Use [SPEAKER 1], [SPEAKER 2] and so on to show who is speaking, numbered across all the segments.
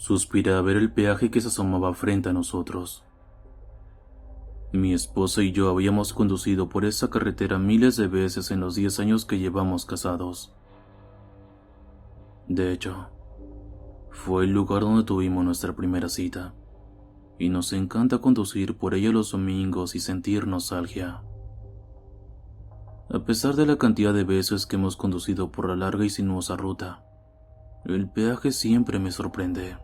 [SPEAKER 1] Suspiré a ver el peaje que se asomaba frente a nosotros. Mi esposa y yo habíamos conducido por esa carretera miles de veces en los 10 años que llevamos casados. De hecho, fue el lugar donde tuvimos nuestra primera cita, y nos encanta conducir por ella los domingos y sentir nostalgia. A pesar de la cantidad de veces que hemos conducido por la larga y sinuosa ruta, el peaje siempre me sorprende.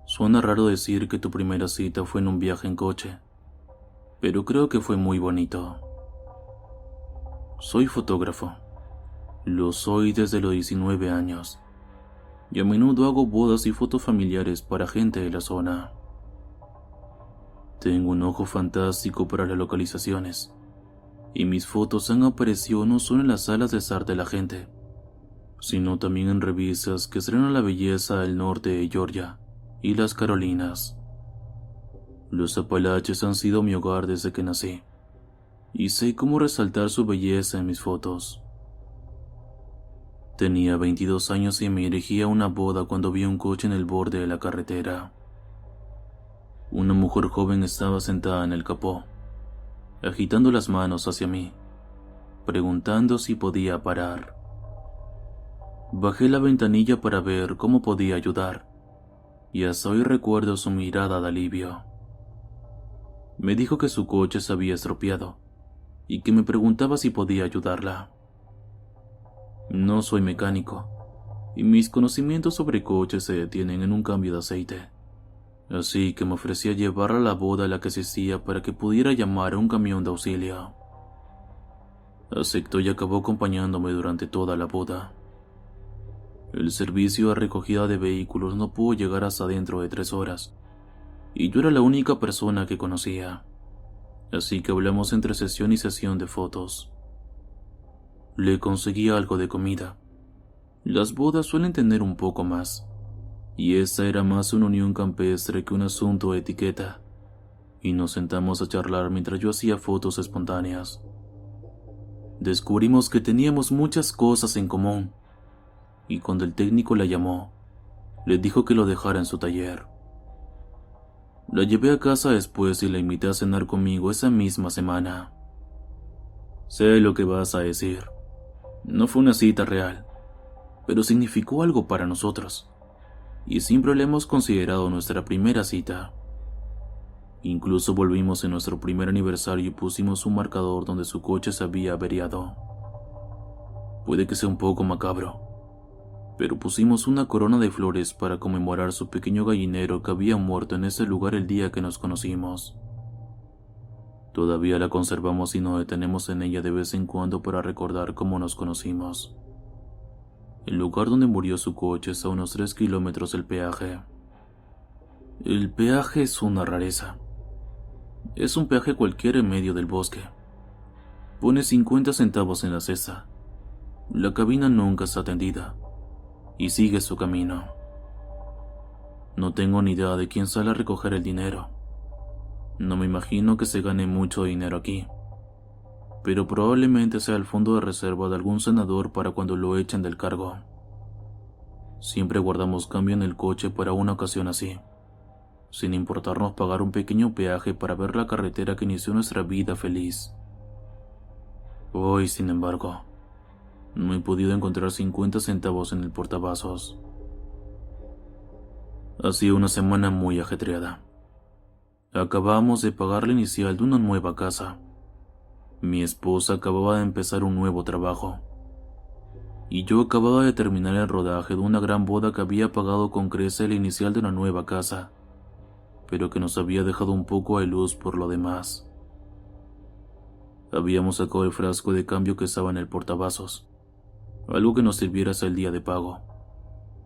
[SPEAKER 1] Suena raro decir que tu primera cita fue en un viaje en coche, pero creo que fue muy bonito. Soy fotógrafo. Lo soy desde los 19 años, y a menudo hago bodas y fotos familiares para gente de la zona. Tengo un ojo fantástico para las localizaciones, y mis fotos han aparecido no solo en las salas de estar de la gente, sino también en revistas que estrenan la belleza del norte de Georgia y las Carolinas. Los Apalaches han sido mi hogar desde que nací, y sé cómo resaltar su belleza en mis fotos. Tenía 22 años y me dirigía a una boda cuando vi un coche en el borde de la carretera. Una mujer joven estaba sentada en el capó, agitando las manos hacia mí, preguntando si podía parar. Bajé la ventanilla para ver cómo podía ayudar, y hasta hoy recuerdo su mirada de alivio. Me dijo que su coche se había estropeado, y que me preguntaba si podía ayudarla. No soy mecánico, y mis conocimientos sobre coches se detienen en un cambio de aceite, así que me ofrecí a llevarla a la boda a la que asistía para que pudiera llamar a un camión de auxilio. Aceptó y acabó acompañándome durante toda la boda. El servicio de recogida de vehículos no pudo llegar hasta dentro de 3 horas, y yo era la única persona que conocía, así que hablamos entre sesión y sesión de fotos. Le conseguí algo de comida. Las bodas suelen tener un poco más, y esta era más una unión campestre que un asunto de etiqueta, y nos sentamos a charlar mientras yo hacía fotos espontáneas. Descubrimos que teníamos muchas cosas en común, y cuando el técnico la llamó, le dijo que lo dejara en su taller. La llevé a casa después y la invité a cenar conmigo esa misma semana. Sé lo que vas a decir. No fue una cita real, pero significó algo para nosotros, y siempre la hemos considerado nuestra primera cita. Incluso volvimos en nuestro primer aniversario y pusimos un marcador donde su coche se había averiado. Puede que sea un poco macabro, pero pusimos una corona de flores para conmemorar su pequeño gallinero que había muerto en ese lugar el día que nos conocimos. Todavía la conservamos y nos detenemos en ella de vez en cuando para recordar cómo nos conocimos. El lugar donde murió su coche está a unos 3 kilómetros del peaje. El peaje es una rareza. Es un peaje cualquiera en medio del bosque. Pone 50 centavos en la cesta. La cabina nunca está atendida y sigue su camino. No tengo ni idea de quién sale a recoger el dinero. No me imagino que se gane mucho dinero aquí, pero probablemente sea el fondo de reserva de algún senador para cuando lo echen del cargo. Siempre guardamos cambio en el coche para una ocasión así, sin importarnos pagar un pequeño peaje para ver la carretera que inició nuestra vida feliz. Hoy, sin embargo, no he podido encontrar 50 centavos en el portavasos. Ha sido una semana muy ajetreada. Acabamos de pagar la inicial de una nueva casa. Mi esposa acababa de empezar un nuevo trabajo, y yo acababa de terminar el rodaje de una gran boda que había pagado con creces la inicial de una nueva casa, pero que nos había dejado un poco de luz por lo demás. Habíamos sacado el frasco de cambio que estaba en el portavasos, algo que nos sirviera hasta el día de pago,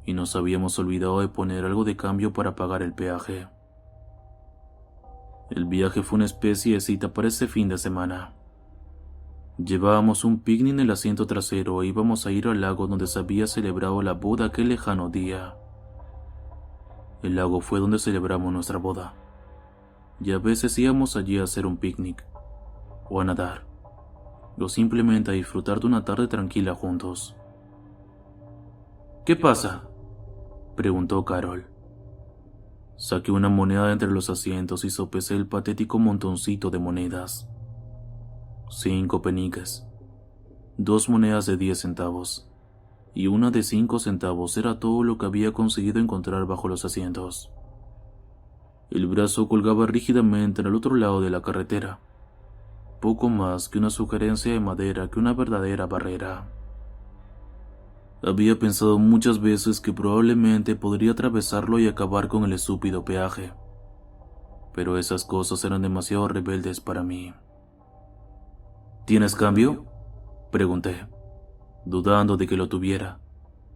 [SPEAKER 1] y nos habíamos olvidado de poner algo de cambio para pagar el peaje. El viaje fue una especie de cita para ese fin de semana. Llevábamos un picnic en el asiento trasero e íbamos a ir al lago donde se había celebrado la boda aquel lejano día. El lago fue donde celebramos nuestra boda, y a veces íbamos allí a hacer un picnic, o a nadar, o simplemente a disfrutar de una tarde tranquila juntos. ¿Qué pasa?, preguntó Carol. Saqué una moneda de entre los asientos y sopesé el patético montoncito de monedas. 5 peniques, 2 monedas de 10 centavos y una de 5 centavos era todo lo que había conseguido encontrar bajo los asientos. El brazo colgaba rígidamente en el otro lado de la carretera, poco más que una sugerencia de madera que una verdadera barrera. Había pensado muchas veces que probablemente podría atravesarlo y acabar con el estúpido peaje, pero esas cosas eran demasiado rebeldes para mí. ¿Tienes cambio?, pregunté, dudando de que lo tuviera,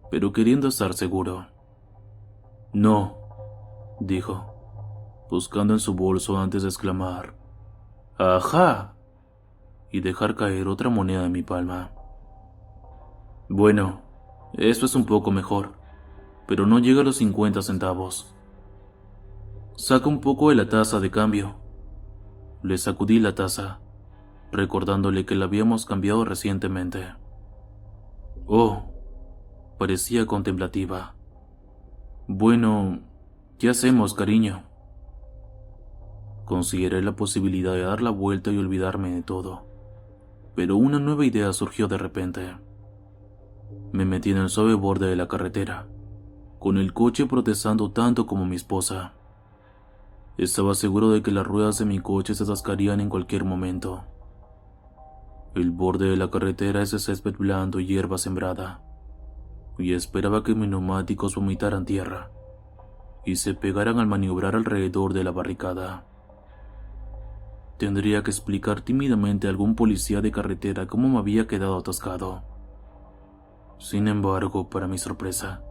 [SPEAKER 1] pero queriendo estar seguro. No, dijo, buscando en su bolso antes de exclamar ¡ajá!, y dejar caer otra moneda en mi palma. Bueno, esto es un poco mejor, pero no llega a los 50 centavos. Saca un poco de la taza de cambio. Le sacudí la taza, recordándole que la habíamos cambiado recientemente. Oh, parecía contemplativa. Bueno, ¿qué hacemos, cariño? Consideré la posibilidad de dar la vuelta y olvidarme de todo, pero una nueva idea surgió de repente. Me metí en el suave borde de la carretera, con el coche protestando tanto como mi esposa. Estaba seguro de que las ruedas de mi coche se atascarían en cualquier momento. El borde de la carretera es de césped blando y hierba sembrada, y esperaba que mis neumáticos vomitaran tierra y se pegaran al maniobrar alrededor de la barricada. Tendría que explicar tímidamente a algún policía de carretera cómo me había quedado atascado. Sin embargo, para mi sorpresa,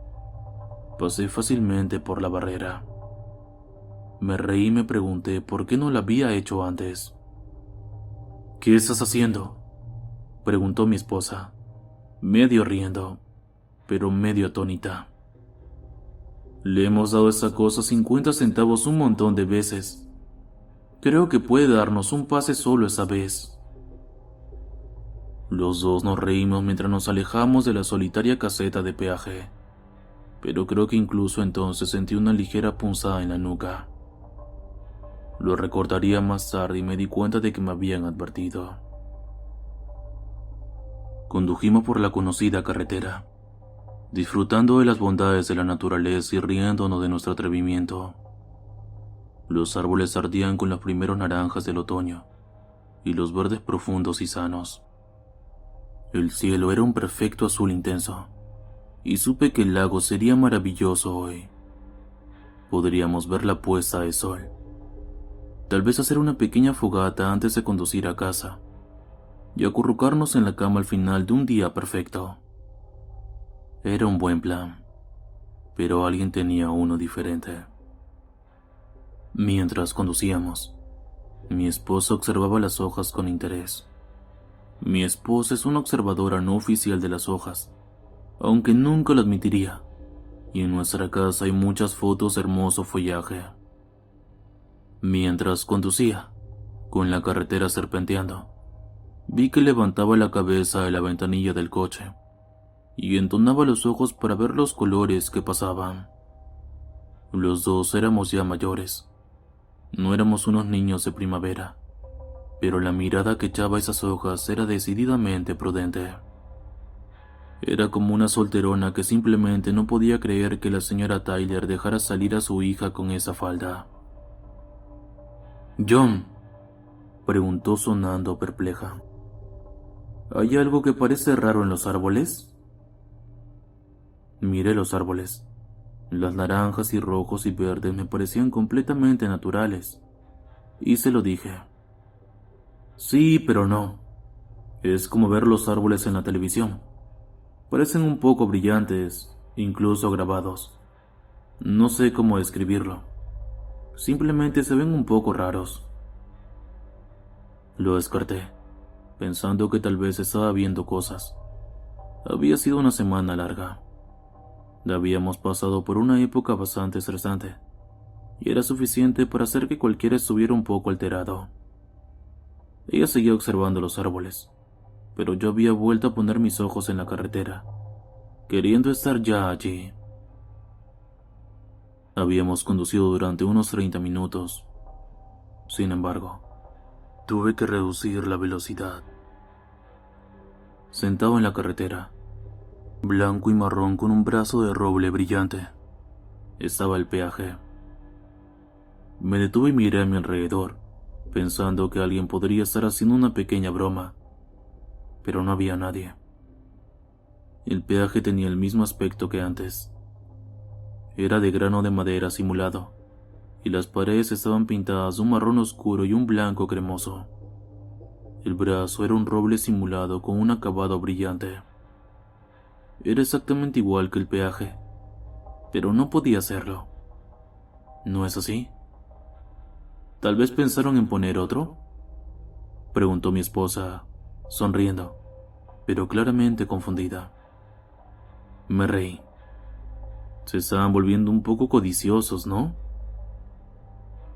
[SPEAKER 1] pasé fácilmente por la barrera. Me reí y me pregunté por qué no lo había hecho antes. ¿Qué estás haciendo?, preguntó mi esposa, medio riendo, pero medio atónita. Le hemos dado esa cosa 50 centavos un montón de veces. Creo que puede darnos un pase solo esa vez. Los dos nos reímos mientras nos alejamos de la solitaria caseta de peaje, pero creo que incluso entonces sentí una ligera punzada en la nuca. Lo recordaría más tarde y me di cuenta de que me habían advertido. Condujimos por la conocida carretera, disfrutando de las bondades de la naturaleza y riéndonos de nuestro atrevimiento. Los árboles ardían con los primeros naranjas del otoño y los verdes profundos y sanos. El cielo era un perfecto azul intenso, y supe que el lago sería maravilloso hoy. Podríamos ver la puesta de sol. Tal vez hacer una pequeña fogata antes de conducir a casa, y acurrucarnos en la cama al final de un día perfecto. Era un buen plan, pero alguien tenía uno diferente. Mientras conducíamos, mi esposa observaba las hojas con interés. Mi esposa es una observadora no oficial de las hojas, aunque nunca lo admitiría, y en nuestra casa hay muchas fotos de hermoso follaje. Mientras conducía, con la carretera serpenteando, vi que levantaba la cabeza de la ventanilla del coche y entonaba los ojos para ver los colores que pasaban. Los dos éramos ya mayores. No éramos unos niños de primavera, pero la mirada que echaba esas hojas era decididamente prudente. Era como una solterona que simplemente no podía creer que la señora Tyler dejara salir a su hija con esa falda. «John», preguntó sonando perpleja, «¿hay algo que parece raro en los árboles?» Miré los árboles. Las naranjas y rojos y verdes me parecían completamente naturales, y se lo dije. Sí, pero no. Es como ver los árboles en la televisión. Parecen un poco brillantes, incluso grabados. No sé cómo describirlo. Simplemente se ven un poco raros. Lo descarté, pensando que tal vez estaba viendo cosas. Había sido una semana larga. Habíamos pasado por una época bastante estresante, y era suficiente para hacer que cualquiera estuviera un poco alterado. Ella seguía observando los árboles, pero yo había vuelto a poner mis ojos en la carretera, queriendo estar ya allí. Habíamos conducido durante unos 30 minutos. Sin embargo, tuve que reducir la velocidad. Sentado en la carretera, blanco y marrón con un brazo de roble brillante, estaba el peaje. Me detuve y miré a mi alrededor, pensando que alguien podría estar haciendo una pequeña broma, pero no había nadie. El peaje tenía el mismo aspecto que antes. Era de grano de madera simulado, y las paredes estaban pintadas de un marrón oscuro y un blanco cremoso. El brazo era un roble simulado con un acabado brillante. Era exactamente igual que el peaje, pero no podía serlo. ¿No es así? ¿Tal vez pensaron en poner otro?, preguntó mi esposa, sonriendo, pero claramente confundida. Me reí. Se estaban volviendo un poco codiciosos, ¿no?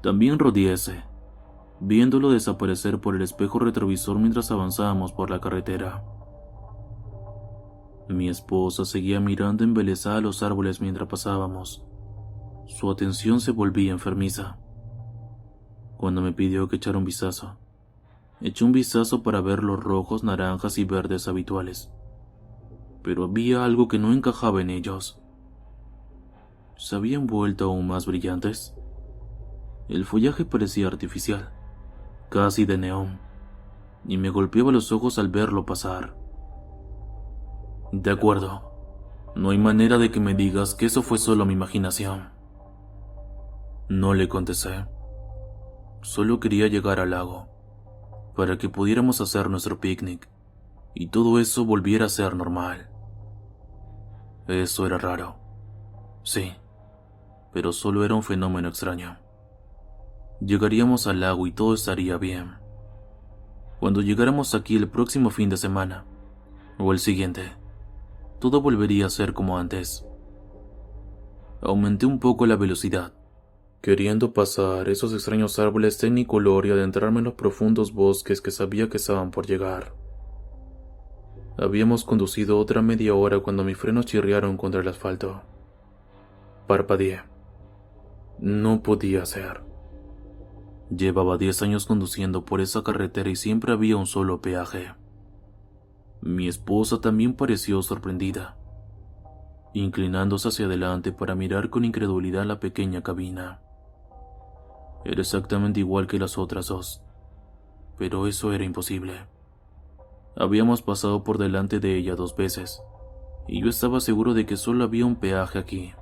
[SPEAKER 1] También rodeé ese, viéndolo desaparecer por el espejo retrovisor mientras avanzábamos por la carretera. Mi esposa seguía mirando embelesada a los árboles mientras pasábamos. Su atención se volvía enfermiza. Cuando me pidió que echara un vistazo, eché un vistazo para ver los rojos, naranjas y verdes habituales, pero había algo que no encajaba en ellos. ¿Se habían vuelto aún más brillantes? El follaje parecía artificial, casi de neón, y me golpeaba los ojos al verlo pasar. De acuerdo, no hay manera de que me digas que eso fue solo mi imaginación. No le contesté. Solo quería llegar al lago, para que pudiéramos hacer nuestro picnic, y todo eso volviera a ser normal. Eso era raro. Sí, pero solo era un fenómeno extraño. Llegaríamos al lago y todo estaría bien. Cuando llegáramos aquí el próximo fin de semana, o el siguiente, todo volvería a ser como antes. Aumenté un poco la velocidad, queriendo pasar esos extraños árboles tecnicolor y adentrarme en los profundos bosques que sabía que estaban por llegar. Habíamos conducido otra media hora cuando mis frenos chirriaron contra el asfalto. Parpadeé. No podía ser. Llevaba 10 años conduciendo por esa carretera y siempre había un solo peaje. Mi esposa también pareció sorprendida, inclinándose hacia adelante para mirar con incredulidad la pequeña cabina. Era exactamente igual que las otras dos, pero eso era imposible. Habíamos pasado por delante de ella 2 veces, y yo estaba seguro de que solo había un peaje aquí.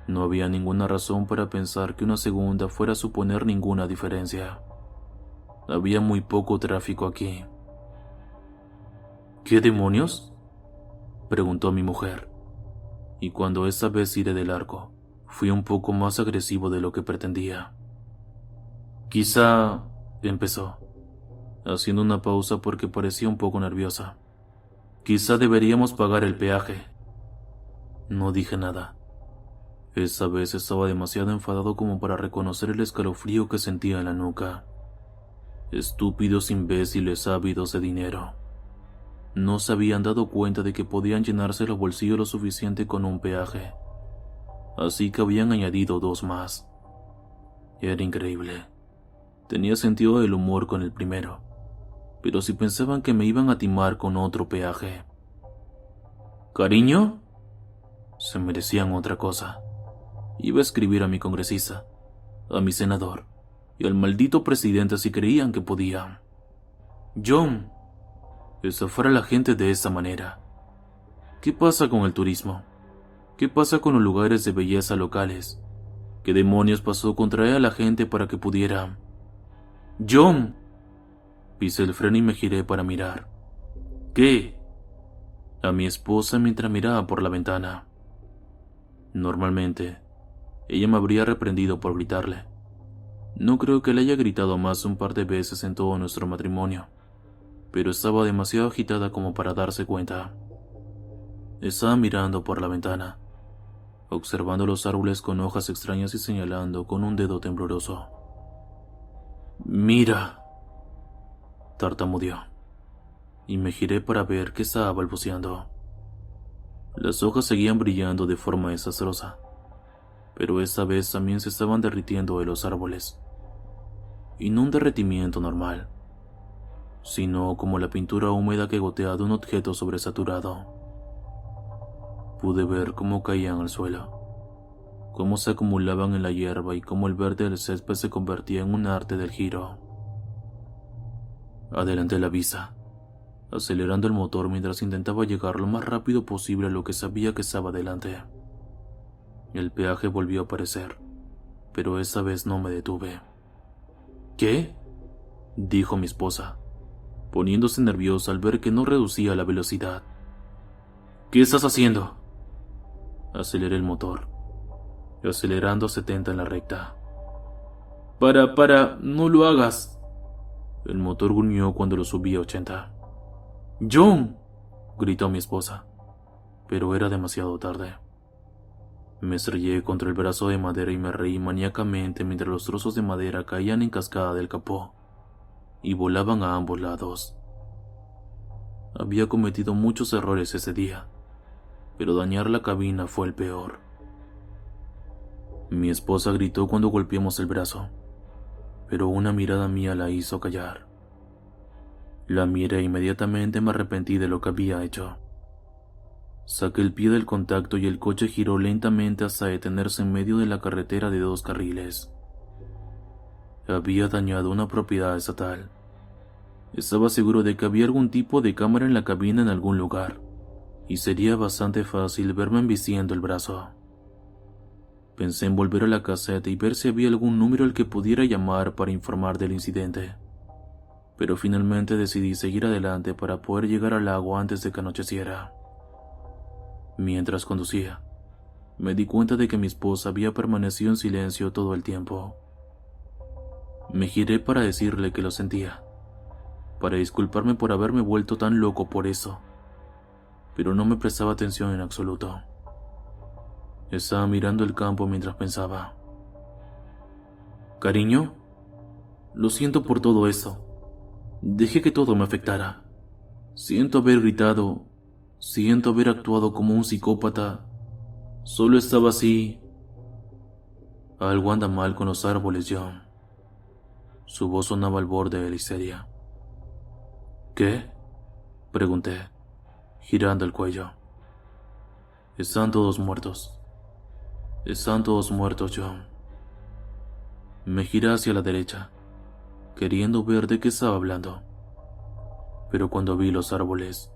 [SPEAKER 1] No había ninguna razón para pensar que una segunda fuera a suponer ninguna diferencia. Había muy poco tráfico aquí. ¿Qué demonios?, preguntó mi mujer, y cuando esta vez tiré del arco, fui un poco más agresivo de lo que pretendía. Quizá, empezó, haciendo una pausa porque parecía un poco nerviosa. Quizá deberíamos pagar el peaje. No dije nada. Esa vez estaba demasiado enfadado como para reconocer el escalofrío que sentía en la nuca. Estúpidos imbéciles ávidos de dinero. No se habían dado cuenta de que podían llenarse los bolsillos lo suficiente con un peaje, así que habían añadido 2 más. Era increíble. Tenía sentido del humor con el primero, pero si pensaban que me iban a timar con otro peaje. ¿Cariño? Se merecían otra cosa. Iba a escribir a mi congresista, a mi senador y al maldito presidente si creían que podían. John, estafar a la gente de esa manera. ¿Qué pasa con el turismo? ¿Qué pasa con los lugares de belleza locales? ¿Qué demonios pasó con traer a la gente para que pudiera? ¡John! Pisé el freno y me giré para mirar. ¿Qué? A mi esposa mientras miraba por la ventana. Normalmente, ella me habría reprendido por gritarle. No creo que le haya gritado más de un par de veces en todo nuestro matrimonio, pero estaba demasiado agitada como para darse cuenta. Estaba mirando por la ventana, observando los árboles con hojas extrañas y señalando con un dedo tembloroso. «Mira», tartamudeó, y me giré para ver qué estaba balbuceando. Las hojas seguían brillando de forma desastrosa, pero esta vez también se estaban derritiendo de los árboles. Y no un derretimiento normal, sino como la pintura húmeda que gotea de un objeto sobresaturado. Pude ver cómo caían al suelo, cómo se acumulaban en la hierba y cómo el verde del césped se convertía en un arte del giro. Adelanté la vista, acelerando el motor mientras intentaba llegar lo más rápido posible a lo que sabía que estaba delante. El peaje volvió a aparecer, pero esta vez no me detuve. ¿Qué?, dijo mi esposa, poniéndose nerviosa al ver que no reducía la velocidad. ¿Qué estás haciendo? Aceleré el motor, acelerando a 70 en la recta. No lo hagas. El motor gruñó cuando lo subí a 80. ¡John!, gritó mi esposa, pero era demasiado tarde. Me estrellé contra el brazo de madera y me reí maníacamente mientras los trozos de madera caían en cascada del capó y volaban a ambos lados. Había cometido muchos errores ese día, pero dañar la cabina fue el peor. Mi esposa gritó cuando golpeamos el brazo, pero una mirada mía la hizo callar. La miré e inmediatamente me arrepentí de lo que había hecho. Saqué el pie del contacto y el coche giró lentamente hasta detenerse en medio de la carretera de 2 carriles. Había dañado una propiedad estatal. Estaba seguro de que había algún tipo de cámara en la cabina en algún lugar, y sería bastante fácil verme embistiendo el brazo. Pensé en volver a la caseta y ver si había algún número al que pudiera llamar para informar del incidente, pero finalmente decidí seguir adelante para poder llegar al lago antes de que anocheciera. Mientras conducía, me di cuenta de que mi esposa había permanecido en silencio todo el tiempo. Me giré para decirle que lo sentía, para disculparme por haberme vuelto tan loco por eso, pero no me prestaba atención en absoluto. Estaba mirando el campo mientras pensaba. Cariño, lo siento por todo eso. Dejé que todo me afectara. Siento haber gritado, siento haber actuado como un psicópata. Solo estaba así. Algo anda mal con los árboles, John. Su voz sonaba al borde de la histeria. ¿Qué?, pregunté, girando el cuello. Están todos muertos. Están todos muertos, John. Me giré hacia la derecha, queriendo ver de qué estaba hablando. Pero cuando vi los árboles,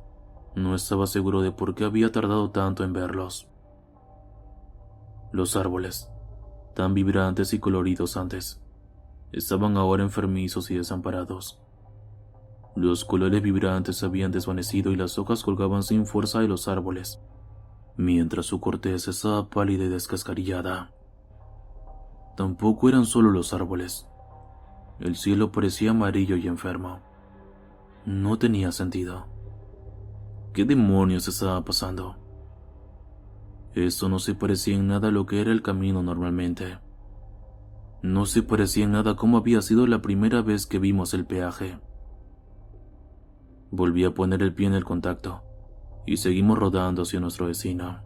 [SPEAKER 1] no estaba seguro de por qué había tardado tanto en verlos. Los árboles, tan vibrantes y coloridos antes, estaban ahora enfermizos y desamparados. Los colores vibrantes se habían desvanecido y las hojas colgaban sin fuerza de los árboles, mientras su corteza estaba pálida y descascarillada. Tampoco eran solo los árboles. El cielo parecía amarillo y enfermo. No tenía sentido. ¿Qué demonios estaba pasando? Esto no se parecía en nada a lo que era el camino normalmente. No se parecía en nada a cómo había sido la primera vez que vimos el peaje. Volví a poner el pie en el contacto y seguimos rodando hacia nuestro vecino.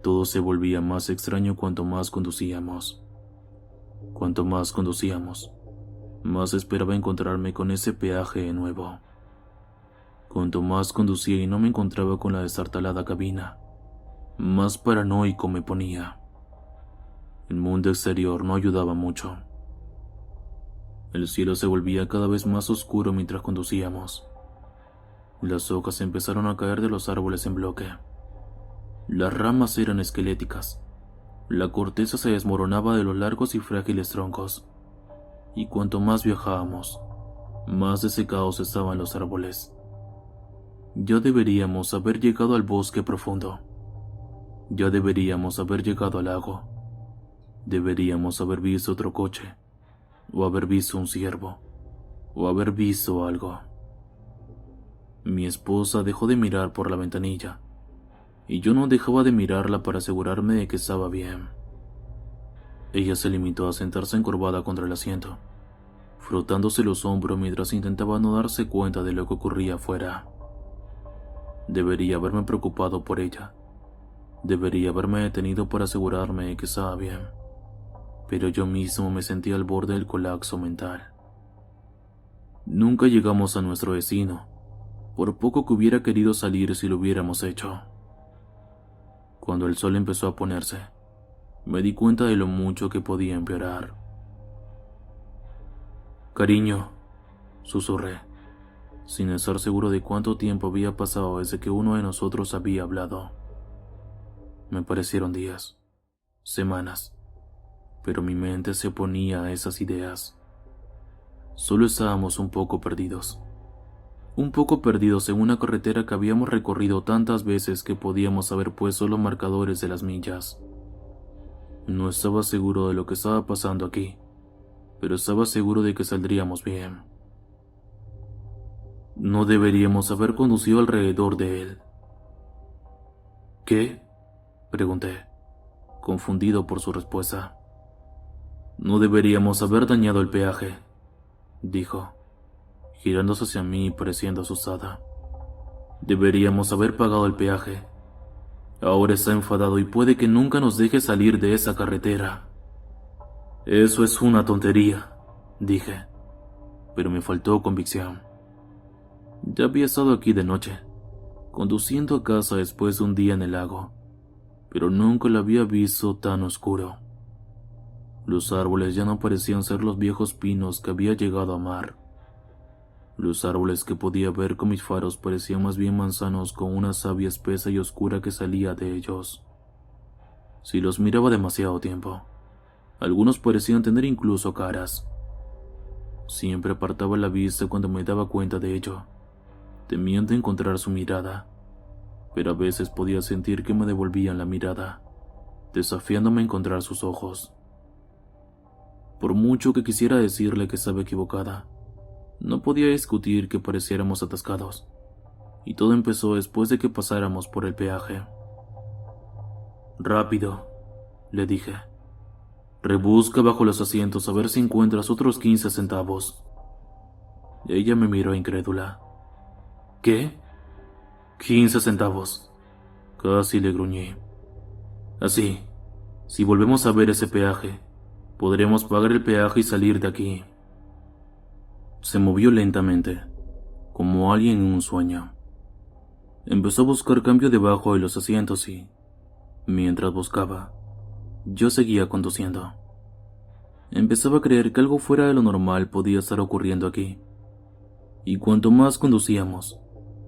[SPEAKER 1] Todo se volvía más extraño cuanto más conducíamos. Cuanto más conducíamos, más esperaba encontrarme con ese peaje de nuevo. Cuanto más conducía y no me encontraba con la destartalada cabina, más paranoico me ponía. El mundo exterior no ayudaba mucho. El cielo se volvía cada vez más oscuro mientras conducíamos. Las hojas empezaron a caer de los árboles en bloque. Las ramas eran esqueléticas. La corteza se desmoronaba de los largos y frágiles troncos. Y cuanto más viajábamos, más desecados estaban los árboles. Ya deberíamos haber llegado al bosque profundo. Ya deberíamos haber llegado al lago. Deberíamos haber visto otro coche, o haber visto un ciervo, o haber visto algo. Mi esposa dejó de mirar por la ventanilla, y yo no dejaba de mirarla para asegurarme de que estaba bien. Ella se limitó a sentarse encorvada contra el asiento, frotándose los hombros mientras intentaba no darse cuenta de lo que ocurría afuera. Debería haberme preocupado por ella. Debería haberme detenido para asegurarme de que estaba bien, pero yo mismo me sentía al borde del colapso mental. Nunca llegamos a nuestro destino, por poco que hubiera querido salir si lo hubiéramos hecho. Cuando el sol empezó a ponerse, me di cuenta de lo mucho que podía empeorar. «Cariño», susurré, sin estar seguro de cuánto tiempo había pasado desde que uno de nosotros había hablado. Me parecieron días, semanas, pero mi mente se oponía a esas ideas. Solo estábamos un poco perdidos en una carretera que habíamos recorrido tantas veces que podíamos haber puesto los marcadores de las millas. No estaba seguro de lo que estaba pasando aquí, pero estaba seguro de que saldríamos bien. No deberíamos haber conducido alrededor de él. ¿Qué?, pregunté, confundido por su respuesta. No deberíamos haber dañado el peaje, dijo, girándose hacia mí y pareciendo asustada. Deberíamos haber pagado el peaje. Ahora está enfadado y puede que nunca nos deje salir de esa carretera. Eso es una tontería, dije, pero me faltó convicción. Ya había estado aquí de noche, conduciendo a casa después de un día en el lago, pero nunca lo había visto tan oscuro. Los árboles ya no parecían ser los viejos pinos que había llegado a amar. Los árboles que podía ver con mis faros parecían más bien manzanos con una savia espesa y oscura que salía de ellos. Si los miraba demasiado tiempo, algunos parecían tener incluso caras. Siempre apartaba la vista cuando me daba cuenta de ello, temiendo encontrar su mirada, pero a veces podía sentir que me devolvían la mirada, desafiándome a encontrar sus ojos. Por mucho que quisiera decirle que estaba equivocada, no podía discutir que pareciéramos atascados, y todo empezó después de que pasáramos por el peaje. «Rápido», le dije. «Rebusca bajo los asientos a ver si encuentras otros 15 centavos». Ella me miró incrédula. «¿Qué? 15 centavos». Casi le gruñí. «Así, si volvemos a ver ese peaje, podremos pagar el peaje y salir de aquí». Se movió lentamente, como alguien en un sueño. Empezó a buscar cambio debajo de los asientos y, mientras buscaba, yo seguía conduciendo. Empezaba a creer que algo fuera de lo normal podía estar ocurriendo aquí. Y cuanto más conducíamos,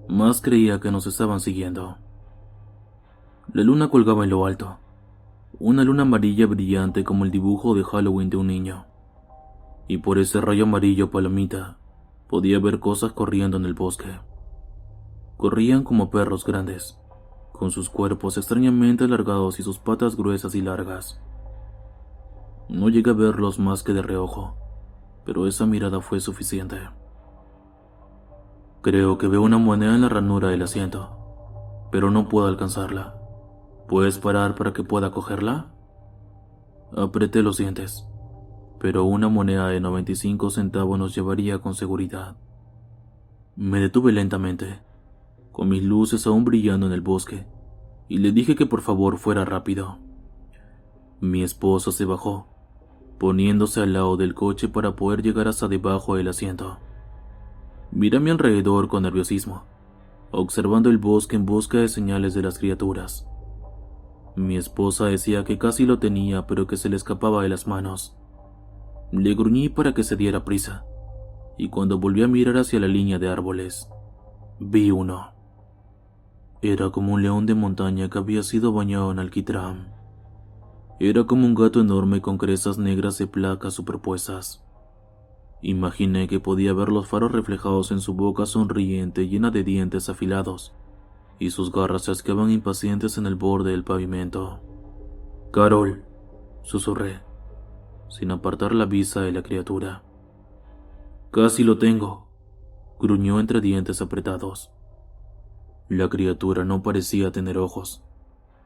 [SPEAKER 1] más creía que nos estaban siguiendo. La luna colgaba en lo alto, una luna amarilla brillante como el dibujo de Halloween de un niño. Y por ese rayo amarillo palomita, podía ver cosas corriendo en el bosque. Corrían como perros grandes, con sus cuerpos extrañamente alargados y sus patas gruesas y largas. No llegué a verlos más que de reojo, pero esa mirada fue suficiente. «Creo que veo una moneda en la ranura del asiento, pero no puedo alcanzarla. ¿Puedes parar para que pueda cogerla?» Apreté los dientes, pero una moneda de 95 centavos nos llevaría con seguridad. Me detuve lentamente, con mis luces aún brillando en el bosque, y le dije que por favor fuera rápido. Mi esposa se bajó, poniéndose al lado del coche para poder llegar hasta debajo del asiento. Miré a mi alrededor con nerviosismo, observando el bosque en busca de señales de las criaturas. Mi esposa decía que casi lo tenía, pero que se le escapaba de las manos. Le gruñí para que se diera prisa, y cuando volví a mirar hacia la línea de árboles, vi uno. Era como un león de montaña que había sido bañado en alquitrán. Era como un gato enorme con crestas negras de placas superpuestas. Imaginé que podía ver los faros reflejados en su boca sonriente llena de dientes afilados, y sus garras se asqueaban impacientes en el borde del pavimento. «Carol», susurré, sin apartar la vista de la criatura. «Casi lo tengo», gruñó entre dientes apretados. La criatura no parecía tener ojos,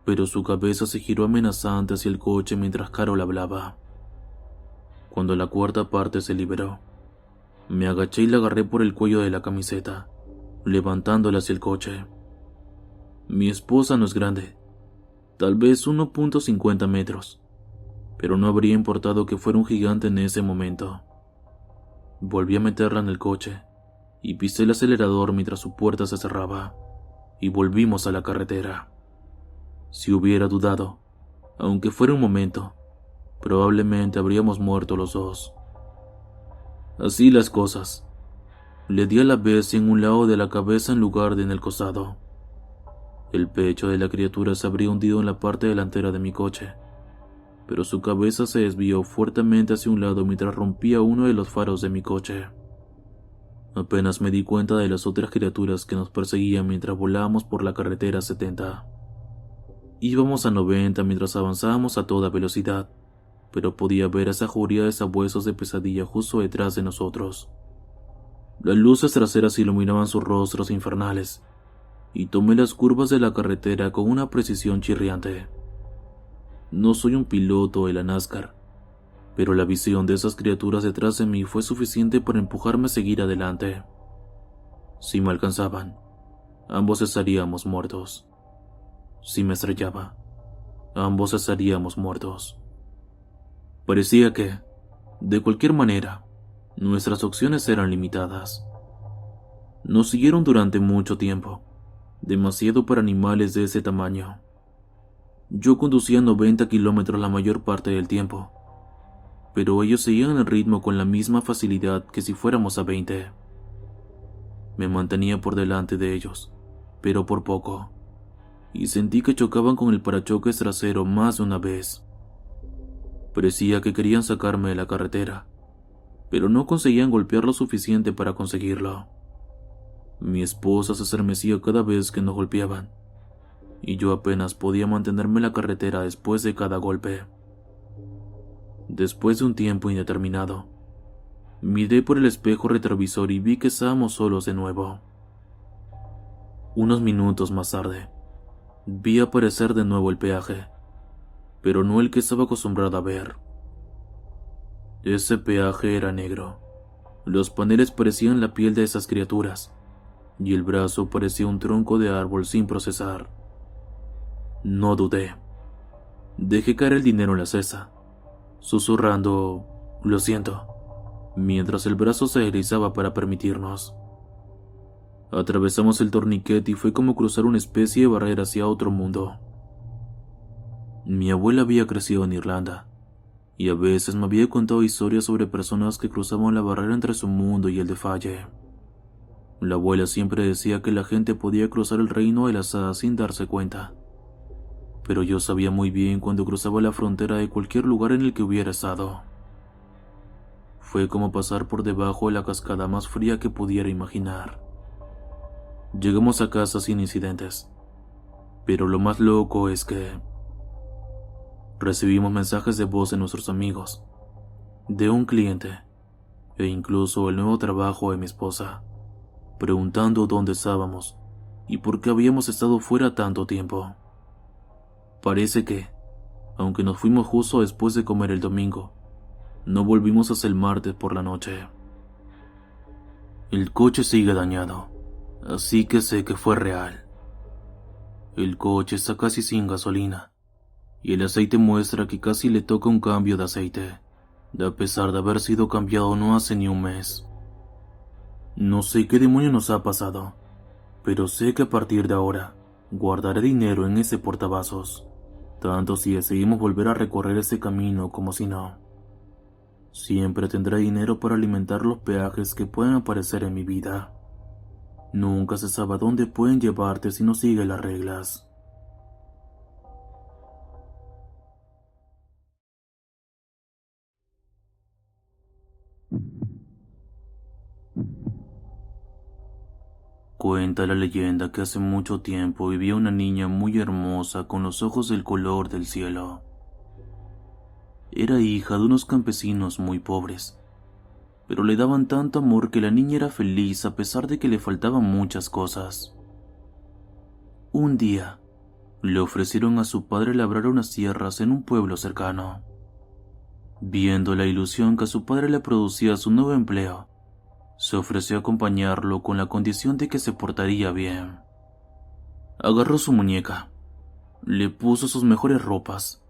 [SPEAKER 1] pero su cabeza se giró amenazante hacia el coche mientras Carol hablaba. Cuando la cuarta parte se liberó, me agaché y la agarré por el cuello de la camiseta, levantándola hacia el coche. Mi esposa no es grande, tal vez 1.50 metros, pero no habría importado que fuera un gigante en ese momento. Volví a meterla en el coche y pisé el acelerador mientras su puerta se cerraba, y volvimos a la carretera. Si hubiera dudado, aunque fuera un momento, probablemente habríamos muerto los dos. Así las cosas. Le di a la bestia en un lado de la cabeza en lugar de en el costado. El pecho de la criatura se habría hundido en la parte delantera de mi coche, pero su cabeza se desvió fuertemente hacia un lado mientras rompía uno de los faros de mi coche. Apenas me di cuenta de las otras criaturas que nos perseguían mientras volábamos por la carretera 70. Íbamos a 90 mientras avanzábamos a toda velocidad, pero podía ver a esa jauría de sabuesos de pesadilla justo detrás de nosotros. Las luces traseras iluminaban sus rostros infernales, y tomé las curvas de la carretera con una precisión chirriante. No soy un piloto de la NASCAR, pero la visión de esas criaturas detrás de mí fue suficiente para empujarme a seguir adelante. Si me alcanzaban, ambos estaríamos muertos. Si me estrellaba, ambos estaríamos muertos. Parecía que, de cualquier manera, nuestras opciones eran limitadas. Nos siguieron durante mucho tiempo, demasiado para animales de ese tamaño. Yo conducía 90 kilómetros la mayor parte del tiempo, pero ellos seguían el ritmo con la misma facilidad que si fuéramos a 20. Me mantenía por delante de ellos, pero por poco, y sentí que chocaban con el parachoques trasero más de una vez. Parecía que querían sacarme de la carretera, pero no conseguían golpear lo suficiente para conseguirlo. Mi esposa se estremecía cada vez que nos golpeaban, y yo apenas podía mantenerme en la carretera después de cada golpe. Después de un tiempo indeterminado, miré por el espejo retrovisor y vi que estábamos solos de nuevo. Unos minutos más tarde, vi aparecer de nuevo el peaje, pero no el que estaba acostumbrado a ver. Ese peaje era negro. Los paneles parecían la piel de esas criaturas, y el brazo parecía un tronco de árbol sin procesar. No dudé. Dejé caer el dinero en la cesta, susurrando "lo siento", mientras el brazo se deslizaba para permitirnos. Atravesamos el torniquete y fue como cruzar una especie de barrera hacia otro mundo. Mi abuela había crecido en Irlanda, y a veces me había contado historias sobre personas que cruzaban la barrera entre su mundo y el de Falle. La abuela siempre decía que la gente podía cruzar el reino de las hadas sin darse cuenta, pero yo sabía muy bien cuando cruzaba la frontera de cualquier lugar en el que hubiera estado. Fue como pasar por debajo de la cascada más fría que pudiera imaginar. Llegamos a casa sin incidentes, pero lo más loco es que recibimos mensajes de voz de nuestros amigos, de un cliente, e incluso el nuevo trabajo de mi esposa, preguntando dónde estábamos y por qué habíamos estado fuera tanto tiempo. Parece que, aunque nos fuimos justo después de comer el domingo, no volvimos hasta el martes por la noche. El coche sigue dañado, así que sé que fue real. El coche está casi sin gasolina, y el aceite muestra que casi le toca un cambio de aceite, a pesar de haber sido cambiado no hace ni un mes. No sé qué demonio nos ha pasado, pero sé que a partir de ahora guardaré dinero en ese portavasos, tanto si decidimos volver a recorrer ese camino como si no. Siempre tendré dinero para alimentar los peajes que puedan aparecer en mi vida. Nunca se sabe a dónde pueden llevarte si no sigues las reglas. Cuenta la leyenda que hace mucho tiempo vivía una niña muy hermosa con los ojos del color del cielo. Era hija de unos campesinos muy pobres, pero le daban tanto amor que la niña era feliz a pesar de que le faltaban muchas cosas. Un día, le ofrecieron a su padre labrar unas tierras en un pueblo cercano. Viendo la ilusión que a su padre le producía su nuevo empleo, se ofreció a acompañarlo con la condición de que se portaría bien. Agarró su muñeca, le puso sus mejores ropas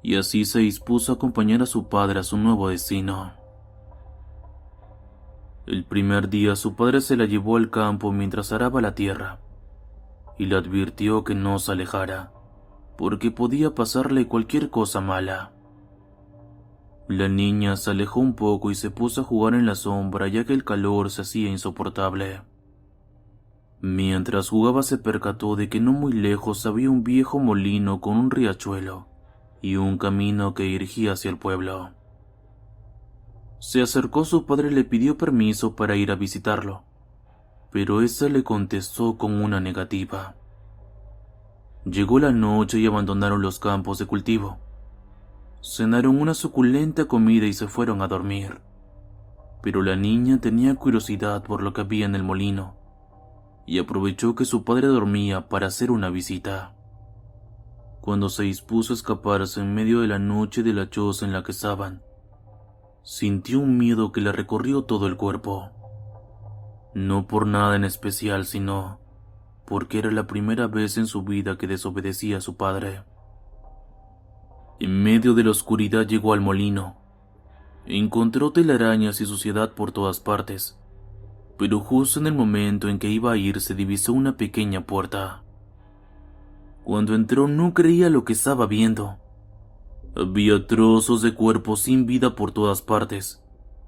[SPEAKER 1] y así se dispuso a acompañar a su padre a su nuevo destino. El primer día su padre se la llevó al campo mientras araba la tierra y le advirtió que no se alejara, porque podía pasarle cualquier cosa mala. La niña se alejó un poco y se puso a jugar en la sombra ya que el calor se hacía insoportable. Mientras jugaba se percató de que no muy lejos había un viejo molino con un riachuelo y un camino que dirigía hacia el pueblo. Se acercó a su padre y le pidió permiso para ir a visitarlo, pero éste le contestó con una negativa. Llegó la noche y abandonaron los campos de cultivo. Cenaron una suculenta comida y se fueron a dormir. Pero la niña tenía curiosidad por lo que había en el molino y aprovechó que su padre dormía para hacer una visita. Cuando se dispuso a escaparse en medio de la noche de la choza en la que estaban, sintió un miedo que le recorrió todo el cuerpo. No por nada en especial, sino porque era la primera vez en su vida que desobedecía a su padre. En medio de la oscuridad llegó al molino. Encontró telarañas y suciedad por todas partes, pero justo en el momento en que iba a irse divisó una pequeña puerta. Cuando entró no creía lo que estaba viendo. Había trozos de cuerpo sin vida por todas partes,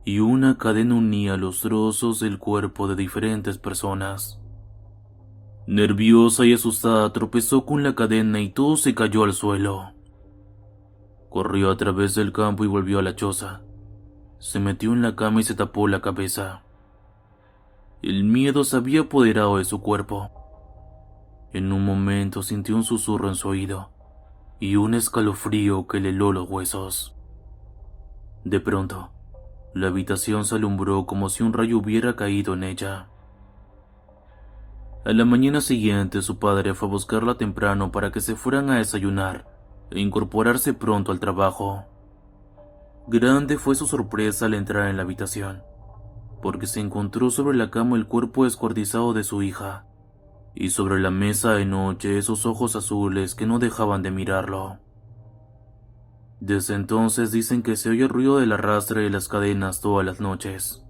[SPEAKER 1] y una cadena unía los trozos del cuerpo de diferentes personas. Nerviosa y asustada tropezó con la cadena y todo se cayó al suelo. Corrió a través del campo y volvió a la choza. Se metió en la cama y se tapó la cabeza. El miedo se había apoderado de su cuerpo. En un momento sintió un susurro en su oído y un escalofrío que le heló los huesos. De pronto, la habitación se alumbró como si un rayo hubiera caído en ella. A la mañana siguiente su padre fue a buscarla temprano para que se fueran a desayunar e incorporarse pronto al trabajo. Grande fue su sorpresa al entrar en la habitación, porque se encontró sobre la cama el cuerpo descuartizado de su hija, y sobre la mesa de noche esos ojos azules que no dejaban de mirarlo. Desde entonces dicen que se oye el ruido del arrastre de las cadenas todas las noches.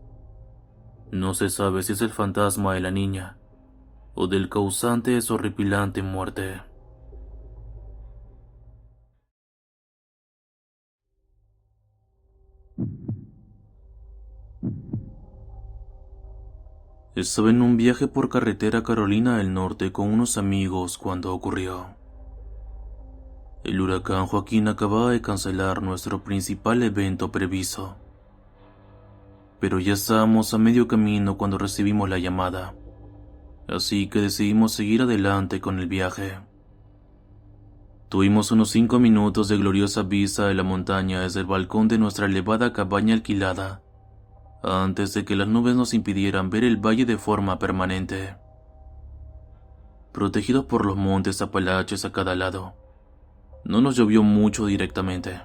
[SPEAKER 1] No se sabe si es el fantasma de la niña o del causante de su horripilante muerte. Estaba en un viaje por carretera a Carolina del Norte con unos amigos cuando ocurrió. El huracán Joaquín acababa de cancelar nuestro principal evento previsto, pero ya estábamos a medio camino cuando recibimos la llamada, así que decidimos seguir adelante con el viaje. Tuvimos unos 5 minutos de gloriosa vista de la montaña desde el balcón de nuestra elevada cabaña alquilada, antes de que las nubes nos impidieran ver el valle de forma permanente. Protegidos por los montes Apalaches a cada lado, no nos llovió mucho directamente,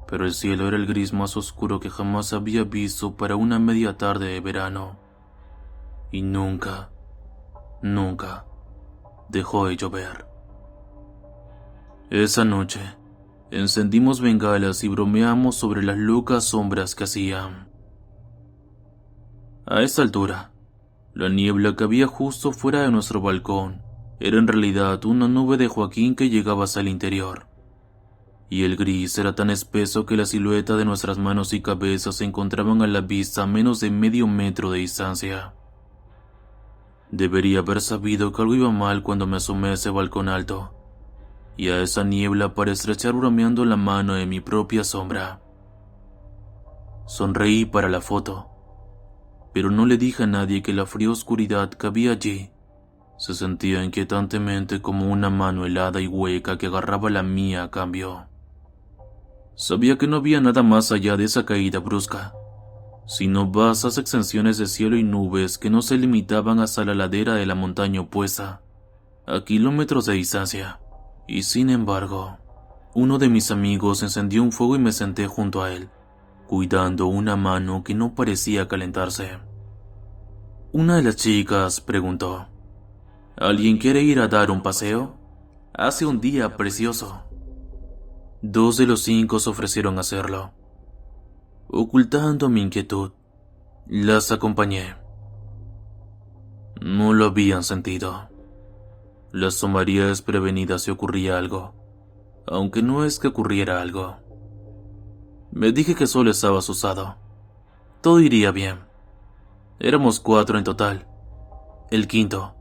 [SPEAKER 1] pero el cielo era el gris más oscuro que jamás había visto para una media tarde de verano. Y nunca dejó de llover. Esa noche, encendimos bengalas y bromeamos sobre las locas sombras que hacían. A esta altura, la niebla que había justo fuera de nuestro balcón era en realidad una nube de Joaquín que llegaba hacia el interior, y el gris era tan espeso que la silueta de nuestras manos y cabezas se encontraban a la vista a menos de medio metro de distancia. Debería haber sabido que algo iba mal cuando me asomé a ese balcón alto, y a esa niebla para estrechar bromeando la mano de mi propia sombra. Sonreí para la foto, pero no le dije a nadie que la fría oscuridad que había allí se sentía inquietantemente como una mano helada y hueca que agarraba la mía a cambio. Sabía que no había nada más allá de esa caída brusca, sino vastas extensiones de cielo y nubes que no se limitaban hasta la ladera de la montaña opuesta, a kilómetros de distancia. Y sin embargo, uno de mis amigos encendió un fuego y me senté junto a él, cuidando una mano que no parecía calentarse. Una de las chicas preguntó: ¿Alguien quiere ir a dar un paseo? Hace un día precioso. 2 de los 5 se ofrecieron a hacerlo. Ocultando mi inquietud, las acompañé. No lo habían sentido. Las tomaría desprevenidas si ocurría algo, aunque no es que ocurriera algo. Me dije que solo estaba asusado. Todo iría bien. Éramos 4 en total. El quinto,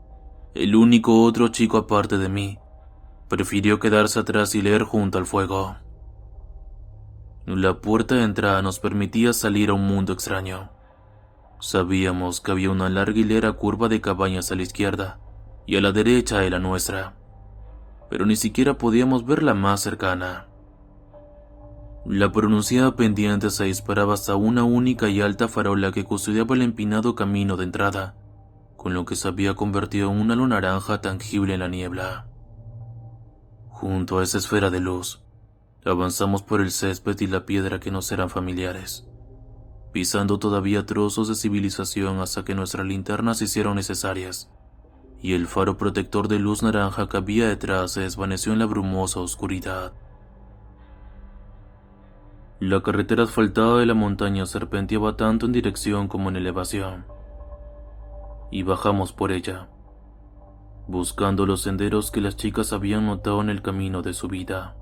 [SPEAKER 1] el único otro chico aparte de mí, prefirió quedarse atrás y leer junto al fuego. La puerta de entrada nos permitía salir a un mundo extraño. Sabíamos que había una larga hilera curva de cabañas a la izquierda y a la derecha de la nuestra, pero ni siquiera podíamos ver la más cercana. La pronunciada pendiente se disparaba hasta una única y alta farola que custodiaba el empinado camino de entrada, con lo que se había convertido en una luz naranja tangible en la niebla. Junto a esa esfera de luz, avanzamos por el césped y la piedra que nos eran familiares, pisando todavía trozos de civilización hasta que nuestras linternas se hicieron necesarias, y el faro protector de luz naranja que había detrás se desvaneció en la brumosa oscuridad. La carretera asfaltada de la montaña serpenteaba tanto en dirección como en elevación, y bajamos por ella, buscando los senderos que las chicas habían notado en el camino de su vida.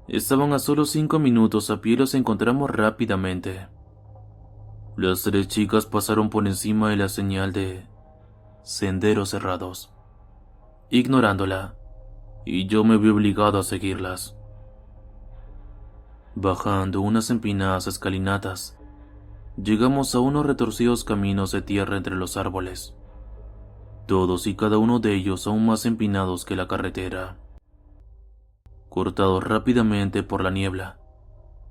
[SPEAKER 1] Estaban a solo 5 minutos a pie y los encontramos rápidamente. Las 3 chicas pasaron por encima de la señal de senderos cerrados, ignorándola, y yo me vi obligado a seguirlas. Bajando unas empinadas escalinatas, llegamos a unos retorcidos caminos de tierra entre los árboles, todos y cada uno de ellos aún más empinados que la carretera. Cortados rápidamente por la niebla,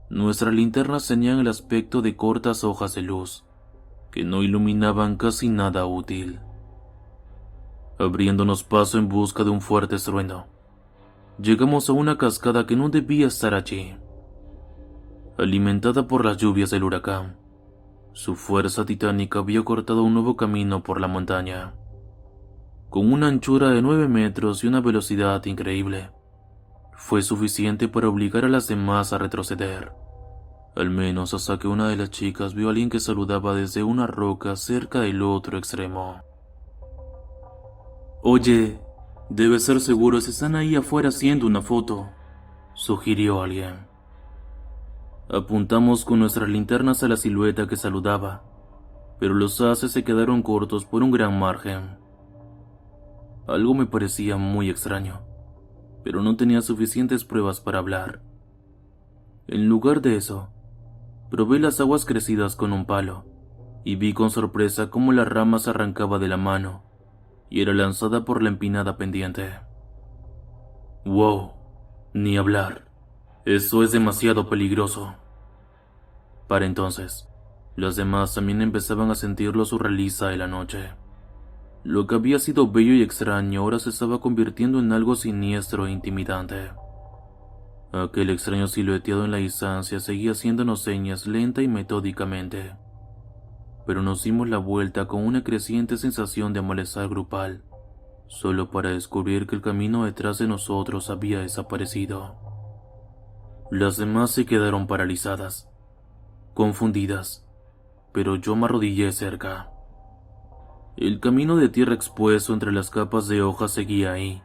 [SPEAKER 1] nuestras linternas tenían el aspecto de cortas hojas de luz, que no iluminaban casi nada útil. Abriéndonos paso en busca de un fuerte estruendo, llegamos a una cascada que no debía estar allí. Alimentada por las lluvias del huracán, su fuerza titánica había cortado un nuevo camino por la montaña. Con una anchura de 9 metros y una velocidad increíble, fue suficiente para obligar a las demás a retroceder, al menos hasta que una de las chicas vio a alguien que saludaba desde una roca cerca del otro extremo. «Oye, debe ser seguro si están ahí afuera haciendo una foto», sugirió alguien. Apuntamos con nuestras linternas a la silueta que saludaba, pero los haces se quedaron cortos por un gran margen. Algo me parecía muy extraño, pero no tenía suficientes pruebas para hablar. En lugar de eso, probé las aguas crecidas con un palo, y vi con sorpresa cómo la rama se arrancaba de la mano, y era lanzada por la empinada pendiente. «Wow, ni hablar. Eso es demasiado peligroso». Para entonces, los demás también empezaban a sentir lo surrealista de la noche. Lo que había sido bello y extraño ahora se estaba convirtiendo en algo siniestro e intimidante. Aquel extraño silueteado en la distancia seguía haciéndonos señas lenta y metódicamente, pero nos dimos la vuelta con una creciente sensación de malestar grupal, solo para descubrir que el camino detrás de nosotros había desaparecido. Las demás se quedaron paralizadas, confundidas, pero yo me arrodillé cerca. El camino de tierra expuesto entre las capas de hojas seguía ahí,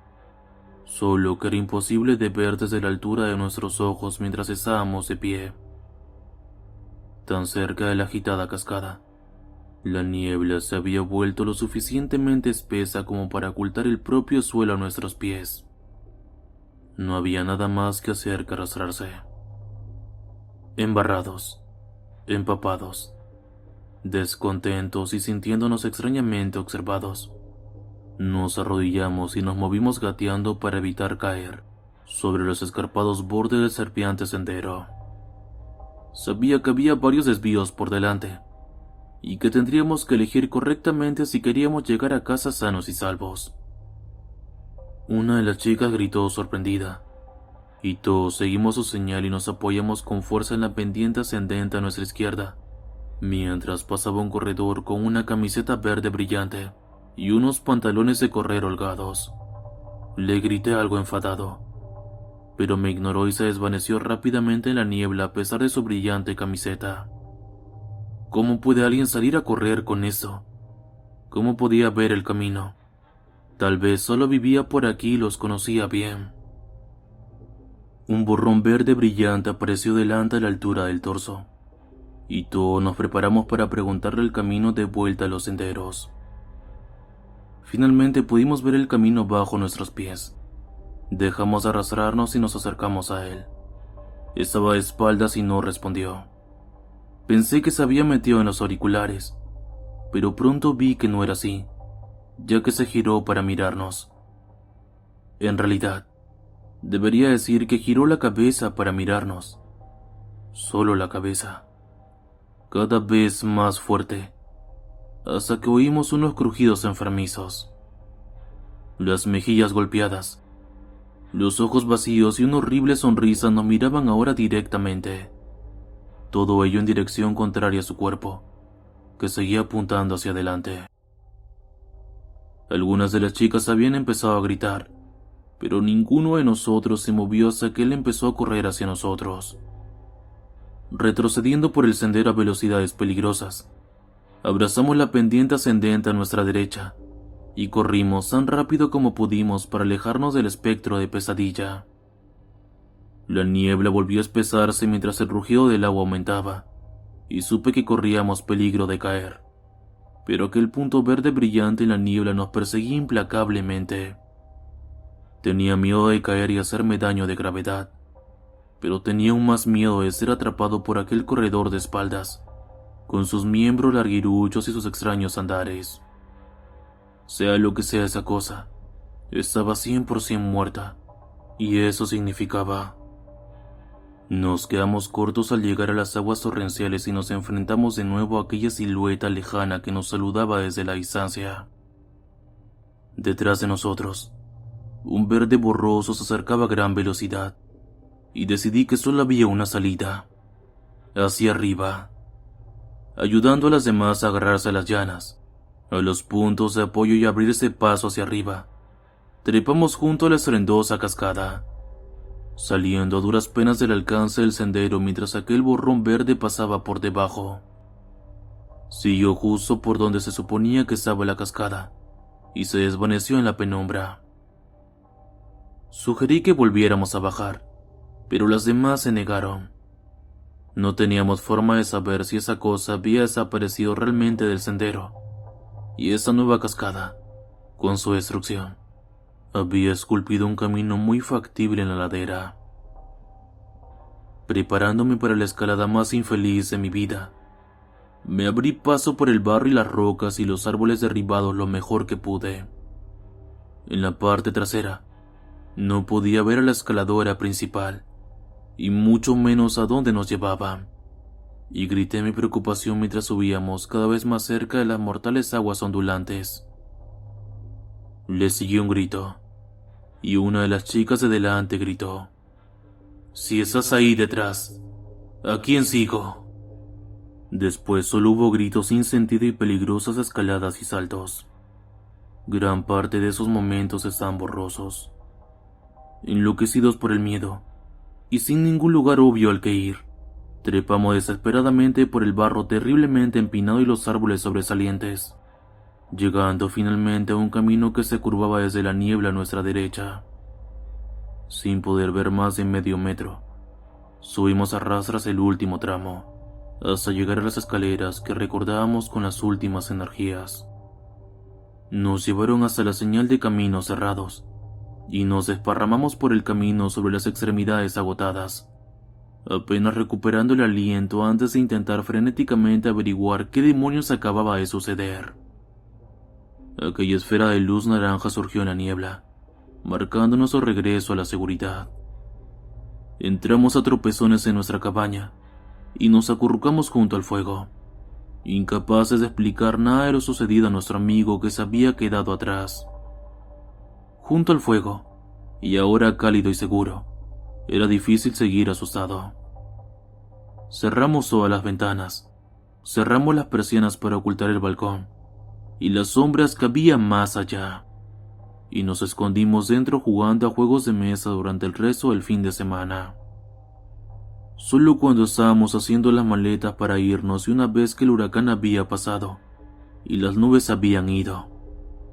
[SPEAKER 1] solo que era imposible de ver desde la altura de nuestros ojos mientras estábamos de pie. Tan cerca de la agitada cascada, la niebla se había vuelto lo suficientemente espesa como para ocultar el propio suelo a nuestros pies. No había nada más que hacer que arrastrarse. Embarrados, empapados, descontentos y sintiéndonos extrañamente observados, nos arrodillamos y nos movimos gateando para evitar caer sobre los escarpados bordes del serpiente sendero. Sabía que había varios desvíos por delante y que tendríamos que elegir correctamente si queríamos llegar a casa sanos y salvos. Una de las chicas gritó sorprendida, y todos seguimos su señal y nos apoyamos con fuerza en la pendiente ascendente a nuestra izquierda, mientras pasaba un corredor con una camiseta verde brillante y unos pantalones de correr holgados. Le grité algo enfadado, pero me ignoró y se desvaneció rápidamente en la niebla a pesar de su brillante camiseta. ¿Cómo puede alguien salir a correr con eso? ¿Cómo podía ver el camino? Tal vez solo vivía por aquí y los conocía bien. Un borrón verde brillante apareció delante a la altura del torso, y todos nos preparamos para preguntarle el camino de vuelta a los senderos. Finalmente pudimos ver el camino bajo nuestros pies. Dejamos de arrastrarnos y nos acercamos a él. Estaba de espaldas y no respondió. Pensé que se había metido en los auriculares, pero pronto vi que no era así, ya que se giró para mirarnos. En realidad, debería decir que giró la cabeza para mirarnos. Solo la cabeza. Cada vez más fuerte, hasta que oímos unos crujidos enfermizos. Las mejillas golpeadas, los ojos vacíos y una horrible sonrisa nos miraban ahora directamente. Todo ello en dirección contraria a su cuerpo, que seguía apuntando hacia adelante. Algunas de las chicas habían empezado a gritar, pero ninguno de nosotros se movió hasta que él empezó a correr hacia nosotros. Retrocediendo por el sendero a velocidades peligrosas, abrazamos la pendiente ascendente a nuestra derecha y corrimos tan rápido como pudimos para alejarnos del espectro de pesadilla. La niebla volvió a espesarse mientras el rugido del agua aumentaba, y supe que corríamos peligro de caer. Pero aquel punto verde brillante en la niebla nos perseguía implacablemente. Tenía miedo de caer y hacerme daño de gravedad, pero tenía aún más miedo de ser atrapado por aquel corredor de espaldas, con sus miembros larguiruchos y sus extraños andares. Sea lo que sea esa cosa, estaba 100% muerta, y eso significaba... Nos quedamos cortos al llegar a las aguas torrenciales y nos enfrentamos de nuevo a aquella silueta lejana que nos saludaba desde la distancia. Detrás de nosotros, un verde borroso se acercaba a gran velocidad, y decidí que solo había una salida, hacia arriba, ayudando a las demás a agarrarse a las llanas, a los puntos de apoyo y abrirse paso hacia arriba. Trepamos junto a la estruendosa cascada, saliendo a duras penas del alcance del sendero mientras aquel borrón verde pasaba por debajo. Siguió justo por donde se suponía que estaba la cascada, y se desvaneció en la penumbra. Sugerí que volviéramos a bajar, pero las demás se negaron. No teníamos forma de saber si esa cosa había desaparecido realmente del sendero, y esa nueva cascada, con su destrucción, había esculpido un camino muy factible en la ladera. Preparándome para la escalada más infeliz de mi vida, me abrí paso por el barro y las rocas y los árboles derribados lo mejor que pude. En la parte trasera, no podía ver a la escaladora principal, y mucho menos a dónde nos llevaba, y grité mi preocupación mientras subíamos cada vez más cerca de las mortales aguas ondulantes. Le siguió un grito, y una de las chicas de delante gritó: «Si estás ahí detrás, ¿a quién sigo?». Después solo hubo gritos sin sentido y peligrosas escaladas y saltos. Gran parte de esos momentos estaban borrosos. Enloquecidos por el miedo, y sin ningún lugar obvio al que ir, trepamos desesperadamente por el barro terriblemente empinado y los árboles sobresalientes, llegando finalmente a un camino que se curvaba desde la niebla a nuestra derecha. Sin poder ver más de medio metro, subimos a rastras el último tramo, hasta llegar a las escaleras que recordábamos con las últimas energías. Nos llevaron hasta la señal de caminos cerrados, y nos desparramamos por el camino sobre las extremidades agotadas, apenas recuperando el aliento antes de intentar frenéticamente averiguar qué demonios acababa de suceder. Aquella esfera de luz naranja surgió en la niebla, marcando nuestro regreso a la seguridad. Entramos a tropezones en nuestra cabaña y nos acurrucamos junto al fuego, incapaces de explicar nada de lo sucedido a nuestro amigo que se había quedado atrás. Junto al fuego, y ahora cálido y seguro, era difícil seguir asustado. Cerramos todas las ventanas, cerramos las persianas para ocultar el balcón y las sombras que había más allá. y nos escondimos dentro jugando a juegos de mesa durante el resto del fin de semana. Solo cuando estábamos haciendo las maletas para irnos y una vez que el huracán había pasado y las nubes habían ido,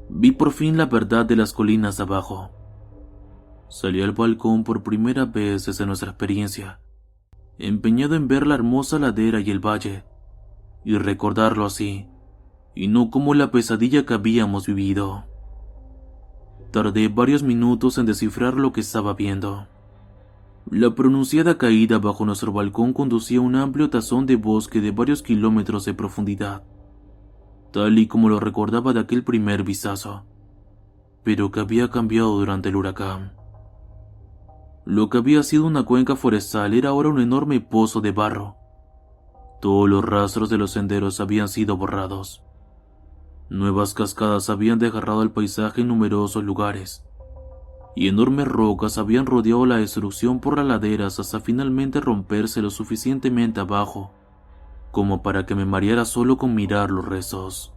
[SPEAKER 1] vi por fin la verdad de las colinas de abajo. Salí al balcón por primera vez desde nuestra experiencia, empeñado en ver la hermosa ladera y el valle, y recordarlo así, y no como la pesadilla que habíamos vivido. Tardé varios minutos en descifrar lo que estaba viendo. La pronunciada caída bajo nuestro balcón conducía a un amplio tazón de bosque de varios kilómetros de profundidad, tal y como lo recordaba de aquel primer vistazo, pero que había cambiado durante el huracán. Lo que había sido una cuenca forestal era ahora un enorme pozo de barro. Todos los rastros de los senderos habían sido borrados. Nuevas cascadas habían desgarrado el paisaje en numerosos lugares, y enormes rocas habían rodeado la destrucción por las laderas hasta finalmente romperse lo suficientemente abajo como para que me mareara solo con mirar los restos.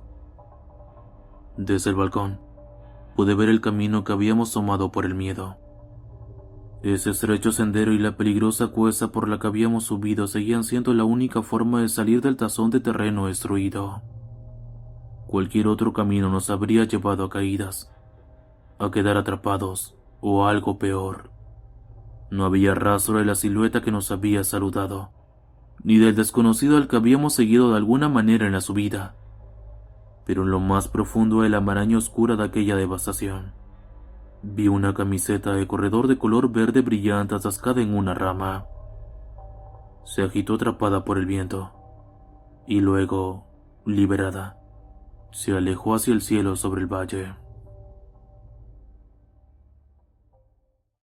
[SPEAKER 1] Desde el balcón pude ver el camino que habíamos tomado por el miedo. Ese estrecho sendero y la peligrosa cuesta por la que habíamos subido seguían siendo la única forma de salir del tazón de terreno destruido. Cualquier otro camino nos habría llevado a caídas, a quedar atrapados o algo peor. No había rastro de la silueta que nos había saludado, ni del desconocido al que habíamos seguido de alguna manera en la subida, pero en lo más profundo de la maraña oscura de aquella devastación, vi una camiseta de corredor de color verde brillante atascada en una rama. Se agitó atrapada por el viento, y luego, liberada, se alejó hacia el cielo sobre el valle.